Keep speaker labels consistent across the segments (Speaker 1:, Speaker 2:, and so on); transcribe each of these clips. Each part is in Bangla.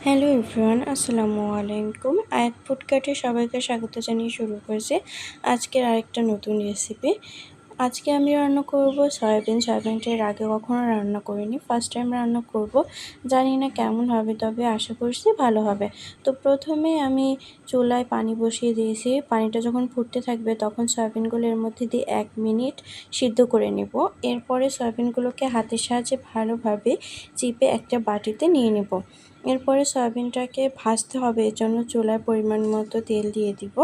Speaker 1: হ্যালো এভরিওয়ান, আসসালামু আলাইকুম। আয়াত ফুডকার্টে সবাইকে স্বাগত জানিয়ে শুরু করেছি আজকের আরেকটা নতুন রেসিপি। আজকে আমি রান্না করব সয়াবিন। সয়াবিনটা এর আগে কখনো রান্না করিনি, ফার্স্ট টাইম রান্না করব। জানি না কেমন হবে, তবে আশা করছি ভালো হবে। তো প্রথমে আমি চুলায় পানি বসিয়ে দিয়েছি। পানিটা যখন ফুটতে থাকবে তখন সয়াবিনগুলো এর মধ্যে দিয়ে 1 মিনিট সিদ্ধ করে নেব। এরপরে সয়াবিনগুলোকে হাতের সাহায্যে ভালোভাবে চিপে একটা বাটিতে নিয়ে নেব। এরপরে সয়াবিনটাকে ভাজতে হবে, এর জন্য চুলায় পরিমাণ মতো তেল দিয়ে দিব।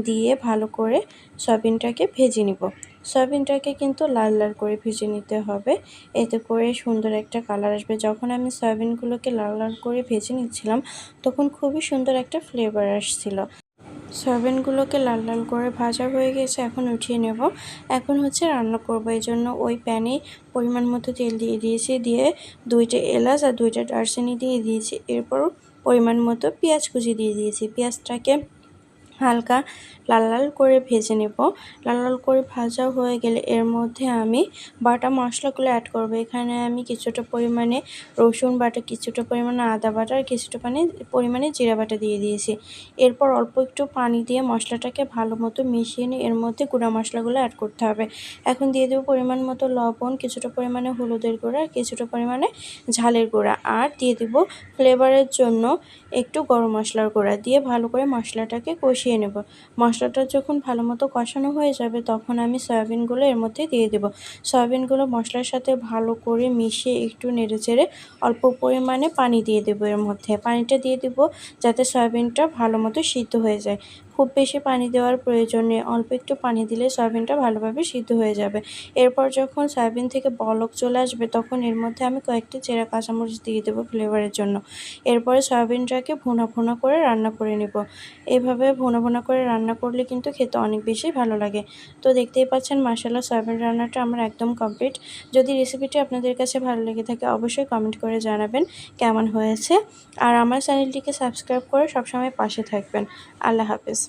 Speaker 1: দিয়ে ভালো করে সয়াবিনটাকে ভেজে নিব। সয়াবিনটাকে কিন্তু লাল লাল করে ভেজে নিতে হবে, এতে করে সুন্দর একটা কালার আসবে। যখন আমি সয়াবিনগুলোকে লাল লাল করে ভেজে নিচ্ছিলাম তখন খুবই সুন্দর একটা ফ্লেভার আসছিল। সয়াবিনগুলোকে লাল লাল করে ভাজা হয়ে গেছে, এখন উঠিয়ে নেব। এখন হচ্ছে রান্না করব, এই জন্য ওই প্যানে পরিমাণ মতো তেল দিয়ে দিয়েছি। দিয়ে 2টা এলাচ আর 2টা দারচিনি দিয়ে দিয়েছি। এরপর পরিমাণ মতো পেঁয়াজ কুচি দিয়ে দিয়েছি। পেঁয়াজটাকে হালকা লাল লাল করে ভেজে নেব। লাল লাল করে ভাজা হয়ে গেলে এর মধ্যে আমি বাটা মশলাগুলো অ্যাড করব। এখানে আমি কিছুটা পরিমাণে রসুন বাটা, কিছুটা পরিমাণে আদা বাটা আর কিছুটা পরিমাণে জিরা বাটা দিয়ে দিয়েছি। এরপর অল্প একটু পানি দিয়ে মশলাটাকে ভালো মতো মিশিয়ে নিয়ে এর মধ্যে গুঁড়া মশলাগুলো অ্যাড করতে হবে। এখন দিয়ে দেবো পরিমাণ মতো লবণ, কিছুটা পরিমাণে হলুদের গুঁড়া, কিছুটা পরিমাণে ঝালের গুঁড়া, আর দিয়ে দেব ফ্লেভারের জন্য একটু গরম মশলার গুঁড়া। দিয়ে ভালো করে মশলাটাকে কষিয়ে নেব। মশলাটা যখন ভালো মতো কষানো হয়ে যাবে তখন আমি সয়াবিনগুলো এর মধ্যে দিয়ে দেব। সয়াবিনগুলো মশলার সাথে ভালো করে মিশিয়ে একটু নেড়েচেড়ে অল্প পরিমাণে পানি দিয়ে দেবো। এর মধ্যে পানিটা দিয়ে দেব যাতে সয়াবিনটা ভালো মতো সিদ্ধ হয়ে যায়। খুব বেশি পানি দেওয়ার প্রয়োজন নেই, অল্প একটু পানি দিলে সয়াবিনটা ভালোভাবে সিদ্ধ হয়ে যাবে। এরপর যখন সয়াবিন থেকে বলক চলে আসবে তখন এর মধ্যে আমি কয়েকটি চেরা কাঁচামরিচ দিয়ে দেবো ফ্লেভারের জন্য। এরপরে সয়াবিনটাকে ভুনা ভুনা করে রান্না করে নেব। এভাবে ভুনা ভুনা করে রান্না করলে কিন্তু খেতে অনেক বেশি ভালো লাগে। তো দেখতেই পাচ্ছেন মাশাআল্লাহ সয়াবিন রান্নাটা আমার একদম কমপ্লিট। যদি রেসিপিটি আপনাদের কাছে ভালো লেগে থাকে অবশ্যই কমেন্ট করে জানাবেন কেমন হয়েছে। আর আমার চ্যানেলটিকে সাবস্ক্রাইব করে সবসময় পাশে থাকবেন। আল্লাহ হাফেজ।